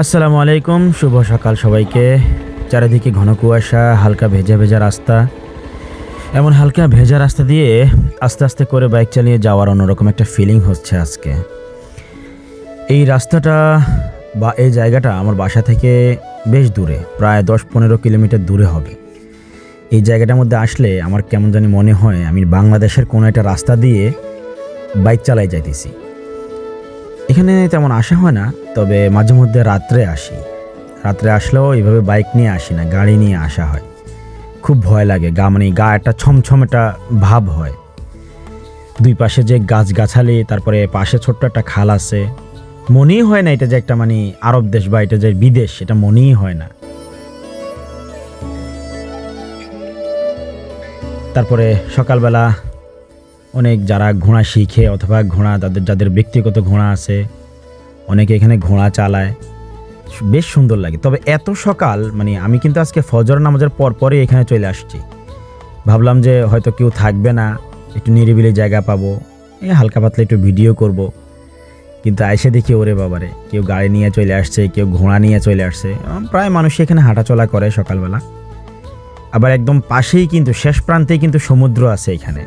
আসসালামু আলাইকুম, শুভ সকাল সবাইকে। চারিদিকে ঘন কুয়াশা, হালকা ভেজা ভেজা রাস্তা। এমন হালকা ভেজা রাস্তা দিয়ে আস্তে আস্তে করে বাইক চালিয়ে যাওয়ার অন্যরকম একটা ফিলিং হচ্ছে আজকে। এই রাস্তাটা বা এই জায়গাটা আমার বাসা থেকে বেশ দূরে, প্রায় 10-15 কিলোমিটার দূরে হবে। এই জায়গাটার মধ্যে আসলে আমার কেমন জানি মনে হয় আমি বাংলাদেশের কোনো একটা রাস্তা দিয়ে বাইক চালাই যাইতেছি। এখানে তেমন আসা হয় না, তবে মাঝে মধ্যে রাত্রে আসি। রাত্রে আসলেও এইভাবে বাইক নিয়ে আসি না, গাড়ি নিয়ে আসা হয়। খুব ভয় লাগে, গা একটা ছমছম একটা ভাব হয়। দুই পাশে যে গাছগাছালি, তারপরে পাশে ছোট্ট একটা খাল আছে। মনেই হয় না এটা যে একটা আরব দেশ বা এটা যে বিদেশ, এটা মনেই হয় না। তারপরে সকালবেলা অনেক যারা ঘোড়া শিখে অথবা যাদের ব্যক্তিগত ঘোড়া আছে, অনেকে এখানে ঘোড়া চালায়, বেশ সুন্দর লাগে। তবে এত সকাল আমি কিন্তু আজকে ফজর নামাজের পরপরই এখানে চলে আসছি। ভাবলাম যে হয়তো কেউ থাকবে না, একটু নিরিবিলি জায়গা পাবো, হালকা পাতলা একটু ভিডিও করব। কিন্তু আইসে দেখি ওরে বাবারে, কেউ গাড়ি নিয়ে চলে আসছে, কেউ ঘোড়া নিয়ে চলে আসছে। প্রায় মানুষ এখানে হাঁটাচলা করে সকালবেলা। আবার একদম পাশেই কিন্তু শেষ প্রান্তেই কিন্তু সমুদ্র আছে এখানে।